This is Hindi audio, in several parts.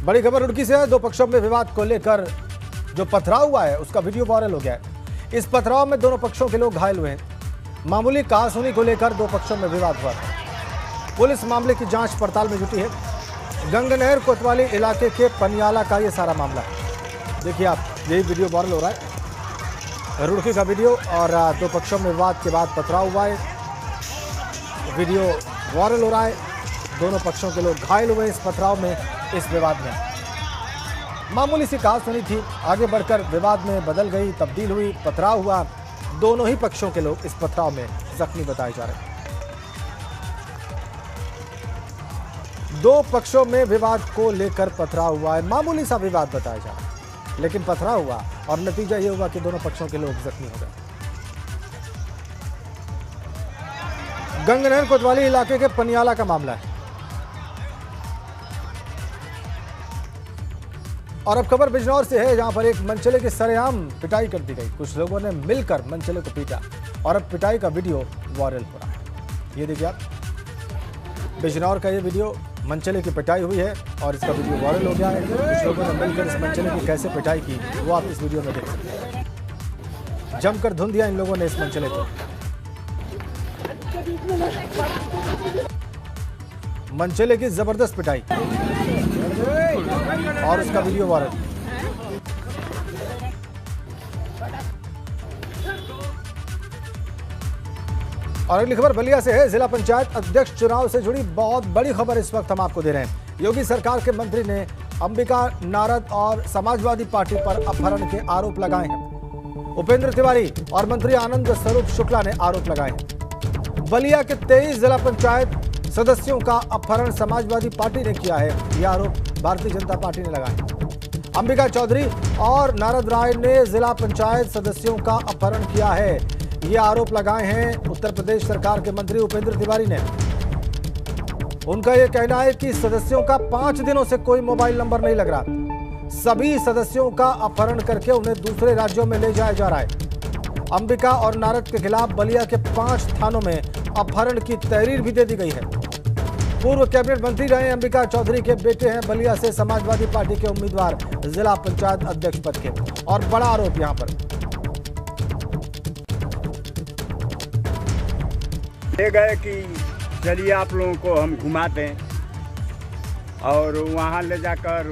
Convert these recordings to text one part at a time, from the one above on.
बड़ी खबर रुड़की से है। दो पक्षों में विवाद को लेकर जो पथराव हुआ है उसका वीडियो वायरल हो गया है। इस पथराव में दोनों पक्षों के लोग घायल हुए हैं। मामूली कहासुनी को लेकर दो पक्षों में विवाद हुआ था। पुलिस मामले की जांच पड़ताल में जुटी है। गंगनहर कोतवाली इलाके के पनियाला का ये सारा मामला है। देखिए आप, यही वीडियो वायरल हो रहा है, रुड़की का वीडियो। और दो पक्षों में विवाद के बाद पथराव हुआ है। वीडियो वायरल हो रहा है। दोनों पक्षों के लोग घायल हुए इस पथराव में, इस विवाद में। मामूली सी कहासुनी थी, आगे बढ़कर विवाद में बदल गई, तब्दील हुई, पथराव हुआ। दोनों ही पक्षों के लोग इस पथराव में जख्मी बताए जा रहे हैं। दो पक्षों में विवाद को लेकर पथराव हुआ है। मामूली सा विवाद बताया जा रहा है, लेकिन पथराव हुआ और नतीजा ये हुआ कि दोनों पक्षों के लोग जख्मी हो गए। गंगनहर कोतवाली इलाके के पनियाला का मामला है। और अब खबर बिजनौर से है, जहां पर एक मनचले की सरेआम पिटाई कर दी गई। कुछ लोगों ने मिलकर मनचले को पीटा और अब पिटाई का वीडियो वायरल हो रहा है। ये देखिए आप, बिजनौर का ये वीडियो, मनचले की पिटाई हुई है और इसका वीडियो वायरल हो गया है। कुछ लोगों ने मिलकर इस मनचले की कैसे पिटाई की वो आप इस वीडियो में देख सकते हैं। जमकर धुन दिया इन लोगों ने इस मनचले को। मनचले की जबरदस्त पिटाई और उसका वीडियो वायरल। और अगली खबर बलिया से है। जिला पंचायत अध्यक्ष चुनाव से जुड़ी बहुत बड़ी खबर इस वक्त हम आपको दे रहे हैं। योगी सरकार के मंत्री ने अंबिका नारद और समाजवादी पार्टी पर अपहरण के आरोप लगाए हैं। उपेंद्र तिवारी और मंत्री आनंद स्वरूप शुक्ला ने आरोप लगाए हैं। बलिया के 23 जिला पंचायत सदस्यों का अपहरण समाजवादी पार्टी ने किया है, यह आरोप भारतीय जनता पार्टी ने लगाए। अंबिका चौधरी और नारद राय ने जिला पंचायत सदस्यों का अपहरण किया है, ये आरोप लगाए हैं उत्तर प्रदेश सरकार के मंत्री उपेंद्र तिवारी ने। उनका यह कहना है कि सदस्यों का 5 दिनों से कोई मोबाइल नंबर नहीं लग रहा। सभी सदस्यों का अपहरण करके उन्हें दूसरे राज्यों में ले जाया जा रहा है। अंबिका और नारद के खिलाफ बलिया के 5 थानों में अपहरण की तहरीर भी दे दी गई है। पूर्व कैबिनेट मंत्री रहे अंबिका चौधरी के बेटे हैं बलिया से समाजवादी पार्टी के उम्मीदवार जिला पंचायत अध्यक्ष पद के। और बड़ा आरोप यहां पर ले गए कि चलिए आप लोगों को हम घुमा दें, और वहाँ ले जाकर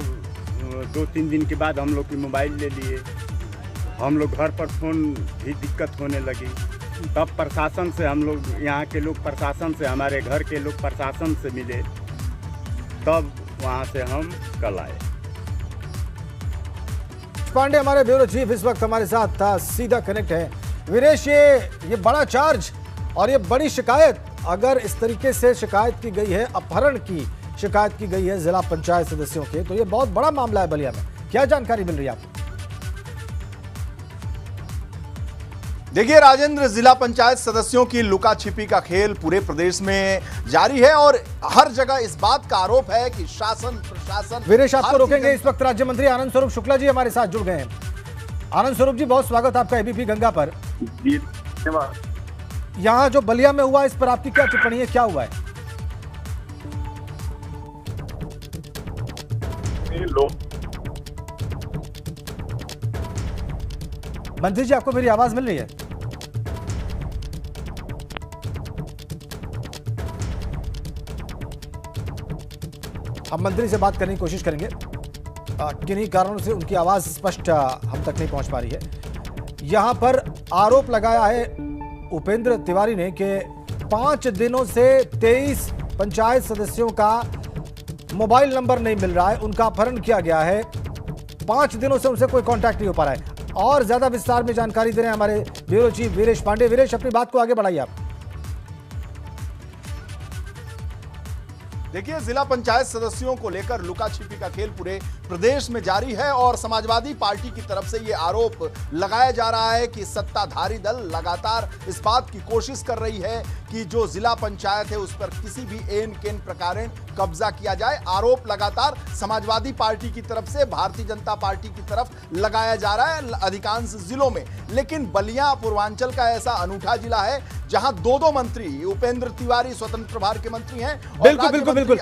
2-3 दिन के बाद हम लोग की मोबाइल ले लिए। हम लोग घर पर फ़ोन भी दिक्कत होने लगी। तब प्रशासन से हम लोग, यहाँ के लोग प्रशासन से, हमारे घर के लोग प्रशासन से मिले, तब वहाँ से हम कल आए। पांडे हमारे ब्यूरो चीफ इस वक्त हमारे साथ था, सीधा कनेक्ट है। वीरेश, ये बड़ा चार्ज और ये बड़ी शिकायत, अगर इस तरीके से शिकायत की गई है, अपहरण की शिकायत की गई है जिला पंचायत सदस्यों के, तो ये बहुत बड़ा मामला है बलिया में। क्या जानकारी मिल रही है आपको? देखिए राजेंद्र, जिला पंचायत सदस्यों की लुका छिपी का खेल पूरे प्रदेश में जारी है और हर जगह इस बात का आरोप है कि शासन प्रशासन। वीरेश, आपको रोकेंगे। इस वक्त राज्य मंत्री आनंद स्वरूप शुक्ला जी हमारे साथ जुड़ गए हैं। आनंद स्वरूप जी, बहुत स्वागत आपका एबीपी गंगा पर। यहाँ जो बलिया में हुआ, इस पर आपकी क्या टिप्पणी है, क्या हुआ है? मंत्री जी, आपको मेरी आवाज मिल रही है? हम मंत्री से बात करने की कोशिश करेंगे। किन्हीं कारणों से उनकी आवाज स्पष्ट हम तक नहीं पहुंच पा रही है। यहां पर आरोप लगाया है उपेंद्र तिवारी ने कि 5 दिनों से 23 पंचायत सदस्यों का मोबाइल नंबर नहीं मिल रहा है, उनका अपहरण किया गया है। 5 दिनों से उनसे कोई कांटेक्ट नहीं हो पा रहा है। और ज्यादा विस्तार में जानकारी दे रहे हैं हमारे ब्यूरो चीफ वीरेश पांडे। वीरेश, अपनी बात को आगे बढ़ाइए आप। देखिए, जिला पंचायत सदस्यों को लेकर लुका छिपी का खेल पूरे प्रदेश में जारी है और समाजवादी पार्टी की तरफ से यह आरोप लगाया जा रहा है कि सत्ताधारी दल लगातार इस बात की कोशिश कर रही है कि जो जिला पंचायत है उस पर किसी भी एन केन प्रकार कब्जा किया जाए। आरोप लगातार समाजवादी पार्टी की तरफ से भारतीय जनता पार्टी की तरफ लगाया जा रहा है अधिकांश जिलों में। लेकिन बलिया पूर्वांचल का ऐसा अनूठा जिला है जहां दो मंत्री, उपेंद्र तिवारी स्वतंत्र प्रभार के मंत्री हैं। बिल्कुल बिल्कुल बिल्कुल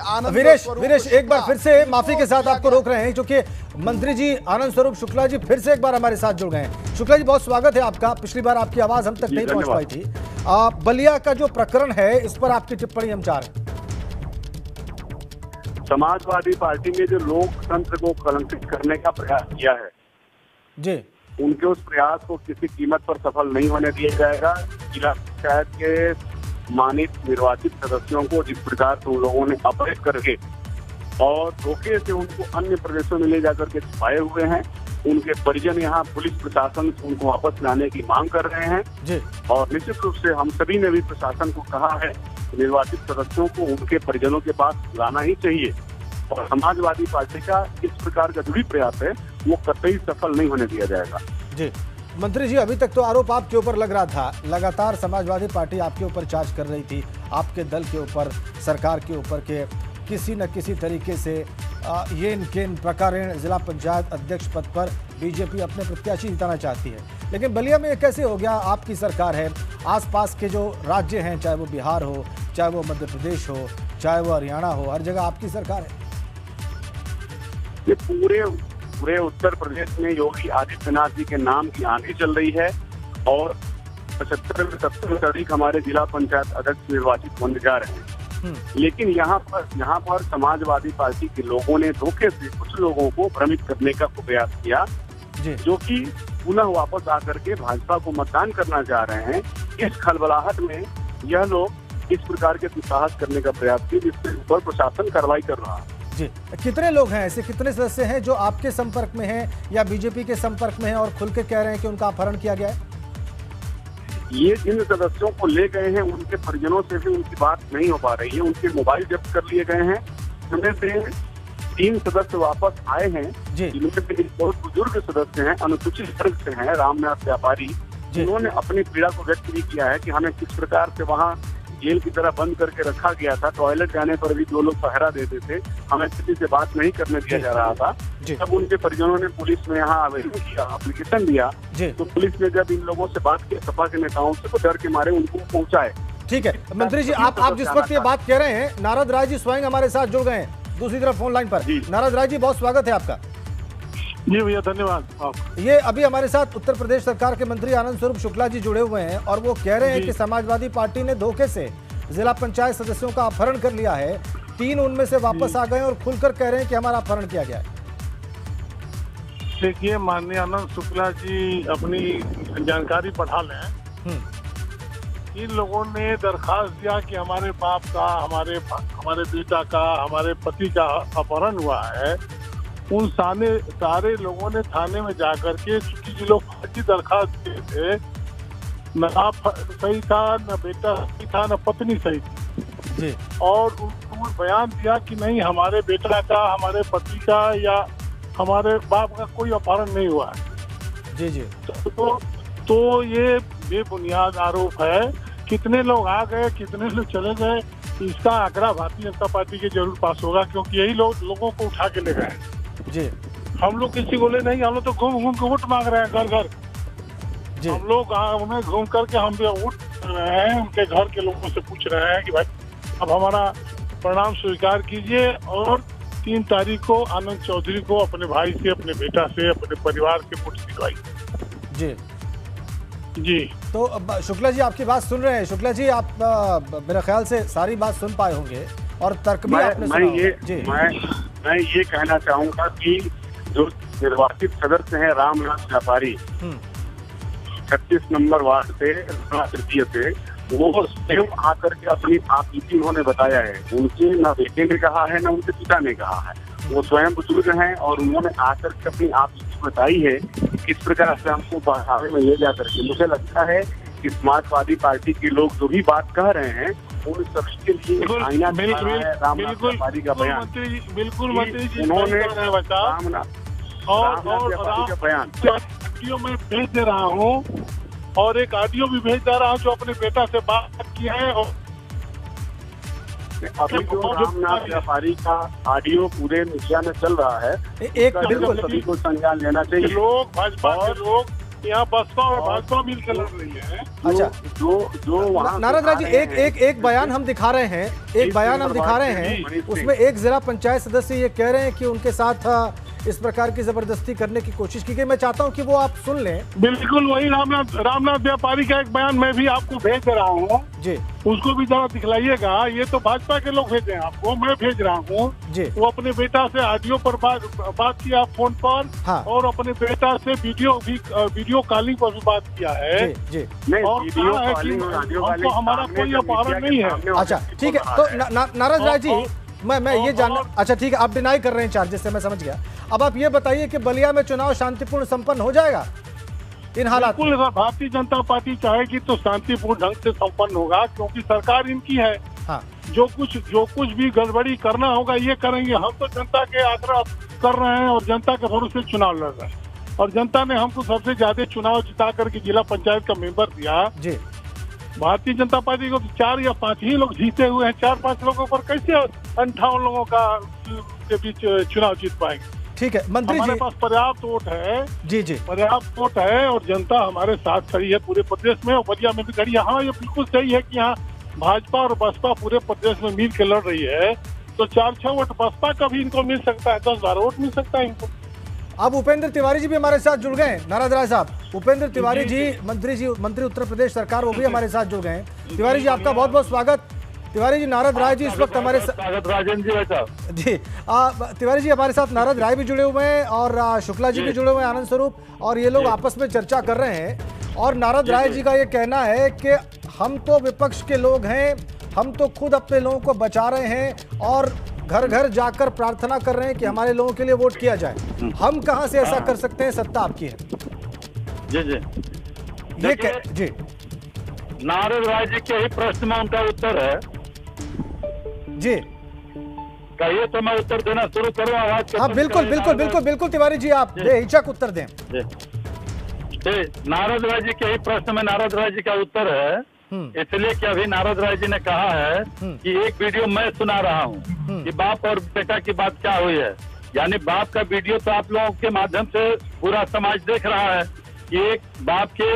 वीरेश एक बार फिर से माफी के साथ आपको रोक रहे हैं क्योंकि मंत्री जी आनंद स्वरूप शुक्ला जी फिर से एक बार हमारे साथ जुड़ गए हैं। शुक्ला जी बहुत स्वागत है आपका। पिछली बार आपकी आवाज हम तक नहीं पहुंच पाई थी। बलिया का जो प्रकरण है इस पर आपकी टिप्पणी हम चाह रहे हैं। समाजवादी पार्टी ने जो लोकतंत्र को कलंकित करने का प्रयास किया है जी, उनके उस प्रयास को किसी कीमत पर सफल नहीं होने दिया जाएगा। जिला पंचायत के मानित निर्वाचित सदस्यों को जिस प्रकार से उन लोगों ने अपहरित करके और धोखे से उनको अन्य प्रदेशों में ले जाकर के छिपाए हुए हैं, उनके परिजन यहाँ पुलिस प्रशासन से उनको वापस लाने की मांग कर रहे हैं जी। और निश्चित रूप से हम सभी ने भी प्रशासन को कहा है निर्वाचित सदस्यों को उनके परिजनों के पास लाना ही चाहिए और समाजवादी पार्टी का इस प्रकार का जो भी प्रयास है वो कतई सफल नहीं होने दिया जाएगा। जी मंत्री जी, अभी तक तो आरोप आपके ऊपर लग रहा था, लगातार समाजवादी पार्टी आपके ऊपर चार्ज कर रही थी, आपके दल के ऊपर, सरकार के ऊपर के किसी न किसी तरीके से ये इनकेन प्रकार जिला पंचायत अध्यक्ष पद पर बीजेपी अपने प्रत्याशी जिताना चाहती है। लेकिन बलिया में ये कैसे हो गया? आपकी सरकार है, आसपास के जो राज्य हैं, चाहे वो बिहार हो, चाहे वो मध्य प्रदेश हो, चाहे वो हरियाणा हो, हर जगह आपकी सरकार है। ये पूरे उत्तर प्रदेश में योगी आदित्यनाथ जी के नाम की आंधी चल रही है और 75 से 70 से अधिक हमारे जिला पंचायत अध्यक्ष निर्वाचित होने जा रहे हैं। लेकिन यहाँ पर समाजवादी पार्टी के लोगों ने धोखे से कुछ लोगों को भ्रमित करने का प्रयास किया जो कि पुनः वापस आकर के भाजपा को मतदान करना चाह रहे हैं। इस खलबलाहट में यह लोग इस प्रकार के दुस्साहस करने का प्रयास किए जिसके ऊपर प्रशासन कार्रवाई कर रहा है। जी, कितने लोग हैं ऐसे, कितने सदस्य हैं जो आपके संपर्क में हैं या बीजेपी के संपर्क में हैं और खुल के कह रहे हैं कि उनका अपहरण किया गया है? ये जिन सदस्यों को ले गए हैं उनके परिजनों से भी उनकी बात नहीं हो पा रही है। उनके मोबाइल जब्त कर लिए गए हैं। उनमें से 3 सदस्य वापस आए हैं जिनमें से एक बहुत बुजुर्ग सदस्य हैं, अनुसूचित वर्ग से हैं, रामनाथ व्यापारी। उन्होंने अपनी पीड़ा को व्यक्त भी किया है कि हमें किस प्रकार से वहाँ जेल की तरह बंद करके रखा गया था। टॉयलेट जाने पर भी 2 लोग पहरा देते थे, हमें किसी से बात नहीं करने दिया जा रहा था। जब उनके परिजनों ने पुलिस में यहाँ आवेदन किया, एप्लीकेशन दिया, तो पुलिस ने जब इन लोगों से बात की सपा के नेताओं से, तो डर के मारे उनको पहुंचाए। ठीक है मंत्री जी, आप जिस वक्त ये बात कह रहे हैं, नारद राय जी स्वयं हमारे साथ जुड़ गए हैं दूसरी तरफ फोन लाइन पर। नारद राय जी बहुत स्वागत है आपका। जी भैया धन्यवाद। ये अभी हमारे साथ उत्तर प्रदेश सरकार के मंत्री आनंद स्वरूप शुक्ला जी जुड़े हुए हैं और वो कह रहे हैं कि समाजवादी पार्टी ने धोखे से जिला पंचायत सदस्यों का अपहरण कर लिया है। 3 उनमें से वापस आ गए और खुलकर कह रहे हैं कि हमारा अपहरण किया गया है। देखिए माननीय आनंद शुक्ला जी अपनी जानकारी बढ़ा लें। इन लोगों ने दरखास्त दिया कि हमारे बाप का, हमारे बेटा का, हमारे पति का अपहरण हुआ है। उन सारे लोगों ने थाने में जाकर के, चूंकि जो लोग फर्जी दरखास्त दिए थे, न आप सही था, न बेटा सही था, न पत्नी सही थी, और उन्होंने बयान दिया कि नहीं हमारे बेटा का, हमारे पति का या हमारे बाप का कोई अपहरण नहीं हुआ है। जी तो ये बेबुनियाद आरोप है। कितने लोग आ गए, कितने लोग चले गए, इसका आंकड़ा भारतीय जनता पार्टी के जरूर पास होगा, क्योंकि यही लोगों को उठा के ले गए जी। हम लोग किसी को ले नहीं, हम लोग तो घूम के वोट मांग रहे हैं घर घर। हम लोग गाँव में घूम करके हम भी वोट रहे हैं, उनके घर के लोगों से पूछ रहे हैं कि भाई अब हमारा परिणाम स्वीकार कीजिए और 3 तारीख को आनंद चौधरी को अपने भाई से, अपने बेटा से, अपने परिवार से वोट दिलवाइए। जी तो शुक्ला जी आपकी बात सुन रहे हैं। शुक्ला जी आप मेरे ख्याल से सारी बात सुन पाए होंगे और तर्क भी आपने सुना होगा। मैं ये कहना चाहूंगा कि जो निर्वाचित सदस्य हैं रामनाथ व्यापारी 36 नंबर वार्ड से, तृतीय से, वो स्वयं आकर के अपनी आपबीती उन्होंने बताया है। उनके न बेटे ने कहा है, न उनके पिता ने कहा है। वो स्वयं बुजुर्ग हैं और उन्होंने आकर के अपनी आपबीती बताई है किस प्रकार से हमको बढ़ावे में ले जा करके। मुझे लगता है कि समाजवादी पार्टी के लोग जो भी बात कह रहे हैं उन सभी के लिए आईना है रामनाथ व्यापारी का बयान। बिल्कुल मंत्री जी, उन्होंने और बयान मैं भेज दे रहा हूँ और एक ऑडियो भी भेज दे रहा हूँ जो अपने बेटा से बात की है और अभी जो रामनाथ व्यापारी का ऑडियो पूरे मीडिया में चल रहा है, एक बिल्कुल सभी को संज्ञान लेना चाहिए। लोग भाजपा के लोग यहाँ बसपा और भाजपा मिलकर लड़ रही है। अच्छा, जो वहाँ नारद राज जी, एक बयान हम दिखा रहे हैं, एक बयान हम दिखा रहे हैं, उसमें एक जिला पंचायत सदस्य ये कह रहे हैं कि उनके साथ इस प्रकार की जबरदस्ती करने की कोशिश की गई। मैं चाहता हूं कि वो आप सुन लें। बिल्कुल वही रामनाथ व्यापारी का एक बयान मैं भी आपको भेज रहा हूँ जी, उसको भी जरा दिखलाइएगा। ये तो भाजपा के लोग भेजे हैं आपको, मैं भेज रहा हूँ जी। वो अपने बेटा से ऑडियो पर बात किया फोन पर, हाँ। और अपने बेटा से वीडियो कॉलिंग पर भी बात किया है जी। और कहा है कि हमको हमारा कोई अपहरण नहीं है। अच्छा ठीक है, तो नारद राज जी, मैं ये जानना, अच्छा ठीक है, आप डिनाई कर रहे हैं चार्जेस से, मैं समझ गया। अब आप ये बताइए कि बलिया में चुनाव शांतिपूर्ण संपन्न हो जाएगा इन हालात? बिल्कुल, अगर भारतीय जनता पार्टी चाहेगी तो शांतिपूर्ण ढंग से संपन्न होगा, क्योंकि सरकार इनकी है। हाँ। जो कुछ भी गड़बड़ी करना होगा ये करेंगे। हम तो जनता के आग्रह कर रहे हैं और जनता के भरोसे चुनाव लड़ रहे हैं, और जनता ने हमको सबसे ज्यादा चुनाव जिता करके जिला पंचायत का मेंबर दिया जी। भारतीय जनता पार्टी को 4 या 5 ही लोग जीते हुए हैं। 4-5 लोगों पर कैसे 58 लोगों का के बीच चुनाव जीत पाएंगे? ठीक है मंत्री जी, हमारे पास पर्याप्त वोट है। जी जी, पर्याप्त वोट है और जनता हमारे साथ खड़ी है पूरे प्रदेश में, और बलिया में भी खड़ी है। हाँ, ये बिल्कुल सही है कि यहाँ भाजपा और बसपा पूरे प्रदेश में मिल के लड़ रही है, तो 4-6 वोट बसपा का भी इनको मिल सकता है, 10-12 वोट मिल सकता है इनको। अब उपेंद्र तिवारी जी भी हमारे साथ जुड़ गए। नारद राज साहब, उपेंद्र तिवारी जी मंत्री उत्तर प्रदेश सरकार, वो भी हमारे साथ जुड़ गए। तिवारी जी आपका बहुत बहुत स्वागत। तिवारी जी, नारद राय जी इस वक्त हमारे साथ, राजेंद्र जी जी तिवारी जी हमारे साथ नारद राय भी जुड़े हुए हैं और शुक्ला जी भी जुड़े हुए हैं, आनंद स्वरूप, और ये लोग आपस में चर्चा कर रहे हैं। और नारद राय जी का ये कहना है कि हम तो विपक्ष के लोग हैं, हम तो खुद अपने लोगों को बचा रहे हैं और घर घर जाकर प्रार्थना कर रहे हैं कि हमारे लोगों के लिए वोट किया जाए। हम कहां से ऐसा कर सकते हैं, सत्ता आपकी है। जी जी, ये जी, नारद राय जी के ही प्रश्न में उनका उत्तर है जी। कहिए तो मैं उत्तर देना शुरू करूं। आवाज हाँ बिल्कुल बिल्कुल बिल्कुल बिल्कुल तिवारी जी, आप बेहिचक उत्तर दें। नारद राय जी के ही प्रश्न में नारद राय जी का उत्तर है, इसलिए कि अभी नारद राय जी ने कहा है कि एक वीडियो मैं सुना रहा हूं कि बाप और बेटा की बात क्या हुई है। यानी बाप का वीडियो तो आप लोगों के माध्यम से पूरा समाज देख रहा है कि एक बाप के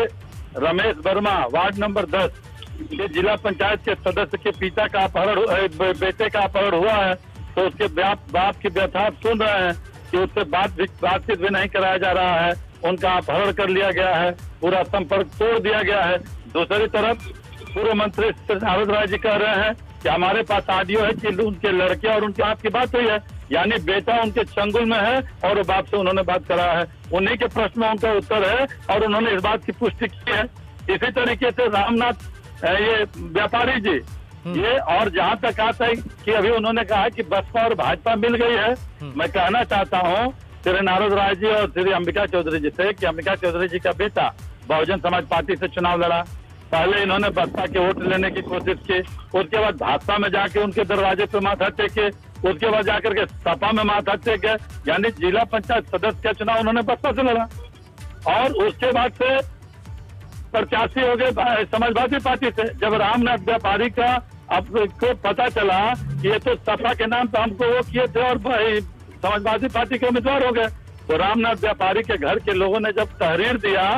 रमेश वर्मा वार्ड नंबर 10 के जिला पंचायत के सदस्य के पिता का अपहरण, बेटे का अपहरण हुआ है, तो उसके बाप की व्यथा आप सुन रहे हैं कि उससे बातचीत भी नहीं कराया जा रहा है, उनका अपहरण कर लिया गया है, पूरा संपर्क तोड़ दिया गया है। दूसरी तरफ पूर्व मंत्री नारद राय जी कह रहे हैं कि हमारे पास ऑडियो है कि उनके लड़के और उनके आपकी बात हुई है, यानी बेटा उनके चंगुल में है और बाप से उन्होंने बात करा है। उन्हीं के प्रश्न में उनका उत्तर है और उन्होंने इस बात की पुष्टि की है। इसी तरीके से रामनाथ ये व्यापारी जी, ये और जहां तक आता है कि अभी उन्होंने कहा कि बसपा और भाजपा मिल गई है, मैं कहना चाहता हूं श्री नारद राय जी और श्री अंबिका चौधरी जी से कि अंबिका चौधरी जी का बेटा बहुजन समाज पार्टी से चुनाव लड़ा। पहले इन्होंने बसपा के वोट लेने की कोशिश की, उसके बाद भाजपा में जाके उनके दरवाजे पे माथा टेके, उसके बाद जाकर के सपा में माथा टेके, यानी जिला पंचायत सदस्य का चुनाव उन्होंने बसपा से लड़ा। और उसके बाद से प्रत्याशी हो गए समाजवादी पार्टी से। जब रामनाथ व्यापारी का आपको पता चला कि ये तो सपा के नाम पे हमको वो किए थे और समाजवादी पार्टी के उम्मीदवार हो गए, तो रामनाथ व्यापारी के घर के लोगों ने जब तहरीर दिया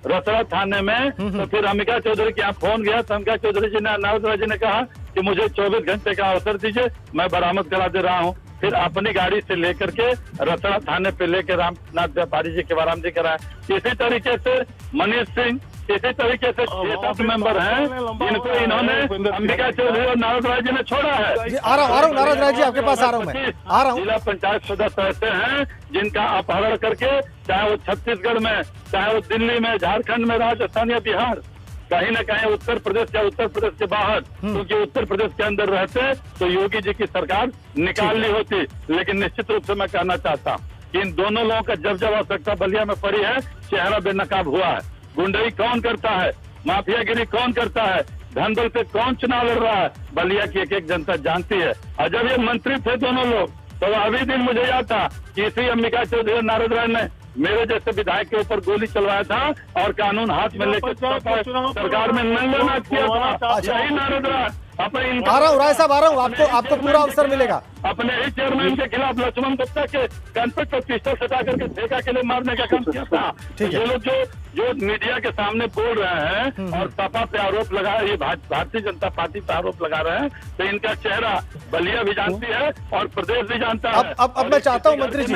रसड़ा थाने में, तो फिर अंबिका चौधरी के यहाँ फोन गया, तो अंबिका चौधरी जी ने, नारद राय जी ने कहा कि मुझे 24 घंटे का अवसर दीजिए, मैं बरामद करा दे रहा हूँ। फिर अपनी गाड़ी से लेकर के रसड़ा थाने पे लेकर रामनाथ व्यापारी जी की बरामदी कराया। इसी तरीके से मनीष सिंह, इसी तरीके से 7 मेंबर हैं जिनको इन्होंने अंबिका चौधरी और नारद राय जी ने छोड़ा है। आ रहा हूँ नारद राय जी, आपके पास आ रहा हूँ मैं, आ रहा हूँ। जिला पंचायत सदस्य ऐसे हैं जिनका अपहरण करके, चाहे वो छत्तीसगढ़ में, चाहे वो दिल्ली में, झारखंड में, राजस्थान या बिहार, कहीं न कहीं उत्तर प्रदेश या उत्तर प्रदेश के बाहर, क्योंकि उत्तर प्रदेश के अंदर रहते तो योगी जी की सरकार निकाल ली होती। लेकिन निश्चित रूप से मैं कहना चाहता हूँ कि इन दोनों लोगों का जब आवश्यकता बलिया में पड़ी है, चेहरा बेनकाब हुआ है। गुंडई कौन करता है, माफियागिरी कौन करता है, धन बल पे कौन चुनाव लड़ रहा है, बलिया की एक एक जनता जानती है। और जब ये मंत्री थे दोनों लोग, तो अभी दिन मुझे याद था कि इसी अंबिका चौधरी और नारद राय ने मेरे जैसे विधायक के ऊपर गोली चलवाया था और कानून हाथ में लेकर सरकार में नंगनाच किया था। यही नारद राज अपने आ रहा हूँ राय साहब, आ रहा हूँ, आपको पूरा अवसर मिलेगा। अपने ही चेयरमैन के खिलाफ लक्ष्मण गुप्ता के कंपनी पर पिस्टल सटा करके ठेका के लिए मारने का काम किया था। ये लोग जो मीडिया के सामने बोल रहे हैं और सपा पे आरोप लगा, ये भारतीय जनता पार्टी पे आरोप लगा रहे हैं, तो इनका चेहरा बलिया भी जानती है और प्रदेश भी जानता है। अब मैं चाहता हूँ मंत्री जी,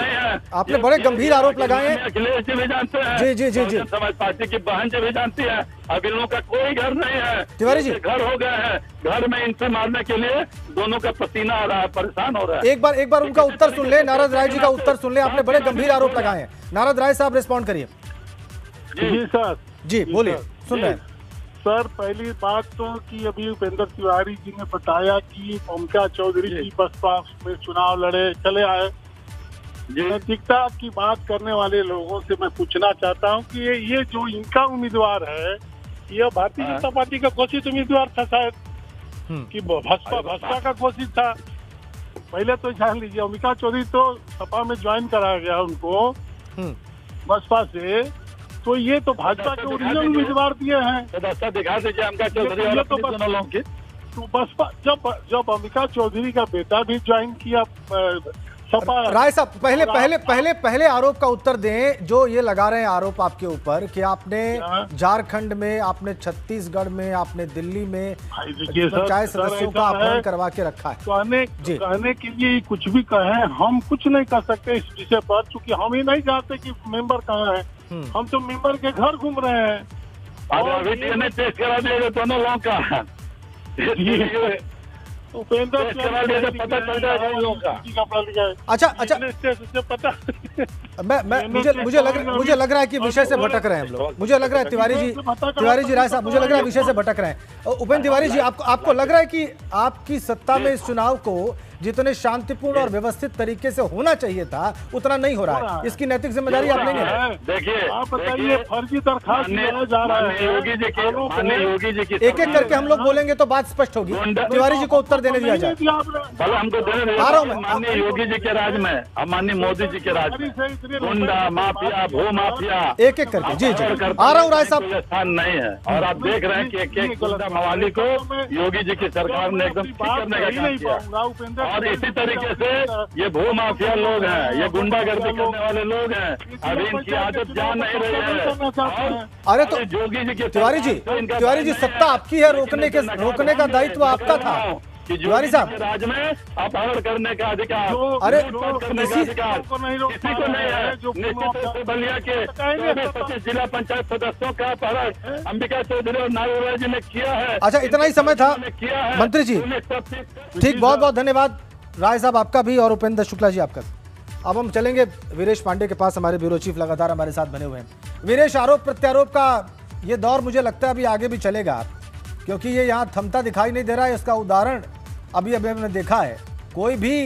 आपने बड़े गंभीर आरोप लगाए हैं। अखिलेश जी भी जानते हैं, जी समाज पार्टी की बहन जी भी जानती है। अब इन लोगों का कोई घर नहीं है, तिवारी जी घर हो गए हैं, घर में इनसे मारने के लिए दोनों का पसीना आ रहा है, परेशान हो रहा है। एक बार उनका उत्तर सुन ले, नारद राय जी का उत्तर सुन ले। आपने बड़े गंभीर आरोप लगाए हैं। नारद राय साहब रिस्पॉन्ड करिए। जी सर, जी बोलिए, सुन रहे हैं सर। पहली बात तो कि अभी उपेंद्र तिवारी जी ने बताया कि ओमका चौधरी जी बसपा में चुनाव लड़े चले आए। नैतिकता की बात करने वाले लोगों से मैं पूछना चाहता हूं कि ये जो इनका उम्मीदवार है, यह भारतीय जनता पार्टी का घोषित उम्मीदवार था शायद, कि भाजपा का घोषित था। पहले तो जान लीजिए, ओमिका चौधरी तो सपा में ज्वाइन कराया गया उनको बसपा से, तो ये तो भाजपा के ओरिजिनल उम्मीदवार दिए हैं। दिखा दीजिए ओमिका चौधरी। तो बसपा जब ओमिका चौधरी का बेटा भी ज्वाइन किया सपा। राय साहब पहले आरोप का उत्तर दें, जो ये लगा रहे हैं आरोप आपके ऊपर कि आपने झारखंड में, आपने छत्तीसगढ़ में, आपने दिल्ली में पंचायत सदस्यों का अपहरण करवा के रखा है। कहने के लिए कुछ भी कहें, हम कुछ नहीं कर सकते इस विषय पर, क्योंकि हम ही नहीं जानते कि मेंबर कहाँ है। हम तो मेंबर के घर घूम रहे हैं। अभी टेस्ट करा दिया दोनों लोगों का। उपेंद्र पता चल जाएगा। अच्छा पता मुझे लग रहा है कि विषय से भटक रहे हैं हम लोग। मुझे लग रहा है तिवारी जी राय साहब, मुझे लग रहा है विषय से भटक रहे हैं। उपेंद्र तिवारी जी, आपको लग रहा है कि आपकी सत्ता में इस चुनाव को जितने शांतिपूर्ण और व्यवस्थित तरीके से होना चाहिए था उतना नहीं हो रहा है, इसकी नैतिक जिम्मेदारी आप नहीं ले रहे? देखिए, आप बताइए, फर्जी दरखास्त दिया जा रहा है। योगी जी की एक एक करके हम लोग बोलेंगे तो बात स्पष्ट होगी। तिवारी जी को उत्तर देने दिया जाए। हमको देने आ रहा हूँ मैं। माननीय योगी जी के राज में, माननीय मोदी जी के राज में गुंडा माफिया, भू माफिया, एक एक करके जी आ रहा हूँ राय साहब। स्थान नहीं है, और आप देख रहे हैं कि एक गुंडा मवाली को योगी जी की सरकार ने एकदम ठीक करने का काम किया। और इसी तरीके से ये भू माफिया लोग हैं, ये गुंडागर्दी करने वाले लोग हैं, अभी इनकी आदत जान नहीं रही है। अरे तो योगी जी के तिवारी जी सत्ता आपकी है, रोकने का दायित्व आपका था तिवारी साहब। राज में अपहरण करने का अधिकार, अरे किसी को नहीं है। निश्चित रूप से बलिया के 25 जिला पंचायत सदस्यों का अपहरण अंबिका चौधरी और नारायण राय जी ने किया है। अच्छा, इतना ही समय था मंत्री जी, ठीक, बहुत बहुत धन्यवाद राय साहब आपका भी और उपेंद्र शुक्ला जी आपका। अब हम चलेंगे वीरेश पांडे के पास, हमारे ब्यूरो चीफ लगातार हमारे साथ बने हुए हैं। वीरेश, आरोप प्रत्यारोप का ये दौर मुझे लगता है अभी आगे भी चलेगा, क्योंकि ये यहाँ थमता दिखाई नहीं दे रहा है। इसका उदाहरण अभी हमने देखा है, कोई भी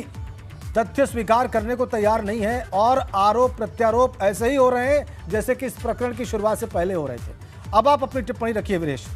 तथ्य स्वीकार करने को तैयार नहीं है और आरोप प्रत्यारोप ऐसे ही हो रहे हैं जैसे कि इस प्रकरण की शुरुआत से पहले हो रहे थे। अब आप अपनी टिप्पणी रखिए वीरेश।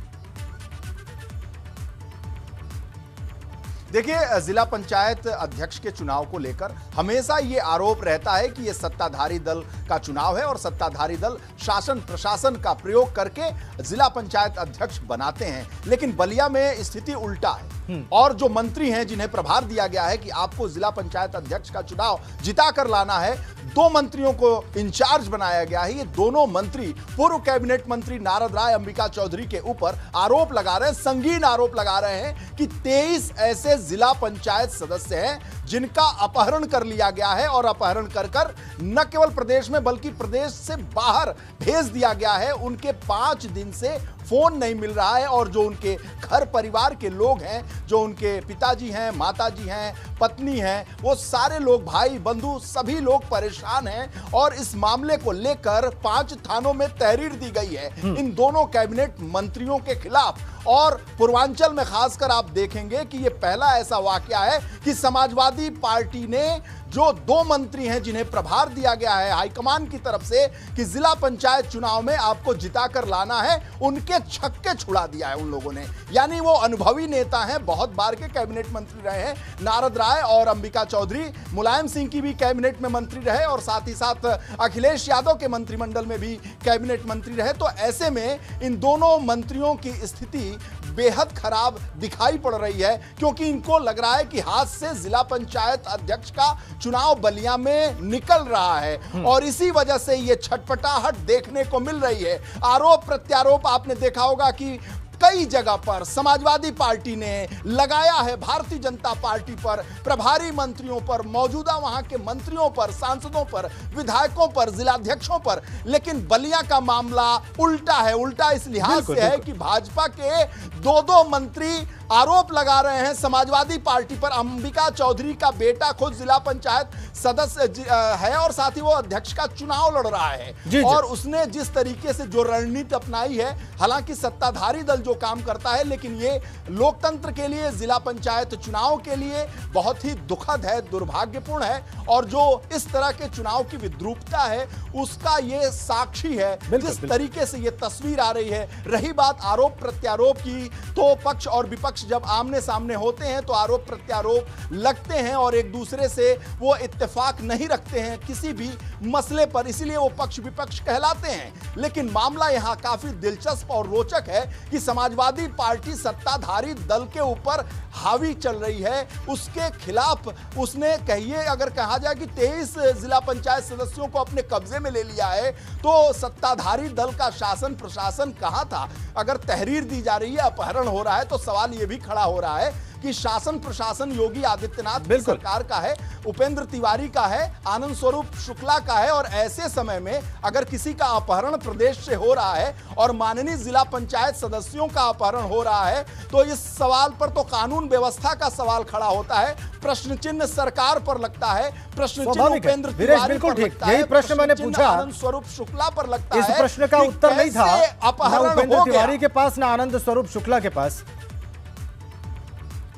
देखिए, जिला पंचायत अध्यक्ष के चुनाव को लेकर हमेशा ये आरोप रहता है कि ये सत्ताधारी दल का चुनाव है और सत्ताधारी दल शासन प्रशासन का प्रयोग करके जिला पंचायत अध्यक्ष बनाते हैं। लेकिन बलिया में स्थिति उल्टा है और जो मंत्री हैं जिन्हें प्रभार दिया गया है कि आपको जिला पंचायत अध्यक्ष का चुनाव जिता कर लाना है, 2 मंत्रियों को इंचार्ज बनाया गया है। ये दोनों मंत्री पूर्व कैबिनेट मंत्री नारद राय, अंबिका चौधरी के ऊपर आरोप लगा रहे हैं, संगीन आरोप लगा रहे हैं कि 23 ऐसे जिला पंचायत सदस्य हैं जिनका अपहरण कर लिया गया है और अपहरण कर न केवल प्रदेश में बल्कि प्रदेश से बाहर भेज दिया गया है। उनके 5 दिन से फोन नहीं मिल रहा है और जो उनके घर परिवार के लोग हैं, जो उनके पिताजी हैं, माताजी हैं, पत्नी हैं, वो सारे लोग, भाई बंधु सभी लोग परेशान हैं और इस मामले को लेकर 5 थानों में तहरीर दी गई है इन दोनों कैबिनेट मंत्रियों के खिलाफ। और पूर्वांचल में खासकर आप देखेंगे कि यह पहला ऐसा वाकया है कि समाजवादी पार्टी ने जो 2 मंत्री हैं जिन्हें प्रभार दिया गया है हाईकमान की तरफ से कि जिला पंचायत चुनाव में आपको जिताकर लाना है, उनके छक्के छुड़ा दिया है उन लोगों ने। यानी वो अनुभवी नेता हैं, बहुत बार के कैबिनेट मंत्री रहे हैं, नारद राय और अंबिका चौधरी, मुलायम सिंह की भी कैबिनेट में मंत्री रहे और साथ ही साथ अखिलेश यादव के मंत्रिमंडल में भी कैबिनेट मंत्री रहे। तो ऐसे में इन दोनों मंत्रियों की स्थिति बेहद खराब दिखाई पड़ रही है, क्योंकि इनको लग रहा है कि हाथ से जिला पंचायत अध्यक्ष का चुनाव बलिया में निकल रहा है और इसी वजह से ये छटपटाहट देखने को मिल रही है। आरोप प्रत्यारोप आपने देखा होगा कि कई जगह पर समाजवादी पार्टी ने लगाया है भारतीय जनता पार्टी पर, प्रभारी मंत्रियों पर, मौजूदा वहां के मंत्रियों पर, सांसदों पर, विधायकों पर, जिलाध्यक्षों पर। लेकिन बलिया का मामला उल्टा है। उल्टा इस लिहाज से है कि भाजपा के 2 मंत्री आरोप लगा रहे हैं समाजवादी पार्टी पर। अंबिका चौधरी का बेटा खुद जिला पंचायत सदस्य है और साथ ही वो अध्यक्ष का चुनाव लड़ रहा है और उसने जिस तरीके से जो रणनीति अपनाई है, हालांकि सत्ताधारी दल जो काम करता है, लेकिन ये लोकतंत्र के लिए, जिला पंचायत चुनाव के लिए बहुत ही दुखद है, दुर्भाग्यपूर्ण है और जो इस तरह के चुनाव की विद्रूपता है उसका ये साक्षी है। जिस तरीके से ये तस्वीर आ रही है। रही बात आरोप प्रत्यारोप की, तो पक्ष और विपक्ष जब आमने सामने होते हैं तो आरोप प्रत्यारोप लगते हैं और एक दूसरे से वो इत्तेफाक नहीं रखते हैं किसी भी मसले पर, इसीलिए वो पक्ष विपक्ष कहलाते हैं। लेकिन मामला यहां काफी दिलचस्प और रोचक है कि समाजवादी पार्टी सत्ताधारी दल के ऊपर हावी चल रही है, उसके खिलाफ उसने कहिए अगर कहा जाए कि 23 जिला पंचायत सदस्यों को अपने कब्जे में ले लिया है, तो सत्ताधारी दल का शासन प्रशासन कहां था? अगर तहरीर दी जा रही है, अपहरण हो रहा है, तो सवाल यह भी खड़ा हो रहा है कि शासन प्रशासन योगी आदित्यनाथ की सरकार का है, उपेंद्र तिवारी का है, आनंद स्वरूप शुक्ला का है और ऐसे समय में अगर किसी का अपहरण प्रदेश से हो रहा है और माननीय जिला पंचायत सदस्यों का अपहरण हो रहा है, तो इस सवाल पर तो कानून व्यवस्था का सवाल खड़ा होता है, प्रश्न चिन्ह सरकार पर लगता है, प्रश्न चिन्ह उपेंद्र तिवारी पर लगता है, यही प्रश्न मैंने पूछा, आनंद स्वरूप शुक्ला पर लगता है। इस प्रश्न का उत्तर नहीं था अपहरण उपेंद्र तिवारी के पास ना आनंद स्वरूप शुक्ला के पास।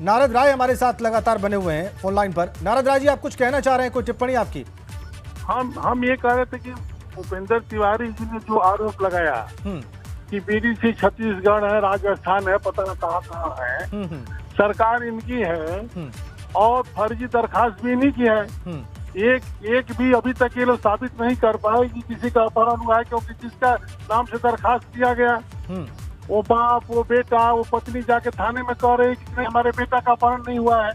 नारद राय हमारे साथ लगातार बने हुए हैं फोन लाइन पर। नारद राय जी, आप कुछ कहना चाह रहे हैं, कोई टिप्पणी आपकी? हम ये कह रहे थे कि उपेंद्र तिवारी जी ने जो आरोप लगाया कि बीडीसी छत्तीसगढ़ है, राजस्थान है, पता न कहाँ है, सरकार इनकी है और फर्जी दरखास्त भी इन्हीं की है। एक भी अभी तक ये लोग साबित नहीं कर पाए कि किसी का अपहरण हुआ है, क्योंकि जिसका नाम से दरखास्त किया गया वो बाप, वो बेटा, वो पत्नी जाके थाने में कह रहे कि हमारे बेटा का अपहरण नहीं हुआ है।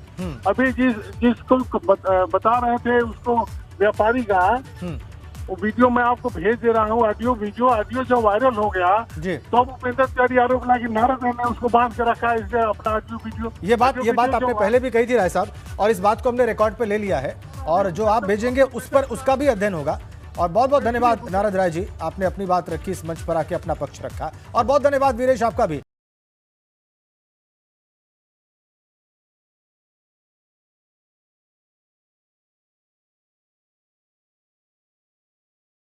अभी जिसको बता रहे थे उसको व्यापारी का वो वीडियो मैं आपको भेज दे रहा हूँ, ऑडियो जो वायरल हो गया तो अब उपेंद्र तिवारी आरोप लगा कि नारद ने उसको बांध के रखा है, इसलिए अपना वीडियो। ये बात आपने पहले भी कही थी राय साहब, और इस बात को हमने रिकॉर्ड पे ले लिया है और जो आप भेजेंगे उस पर उसका भी अध्ययन होगा। और बहुत बहुत धन्यवाद नारद राय जी, आपने अपनी बात रखी, इस मंच पर आके अपना पक्ष रखा, और बहुत धन्यवाद वीरेश आपका भी।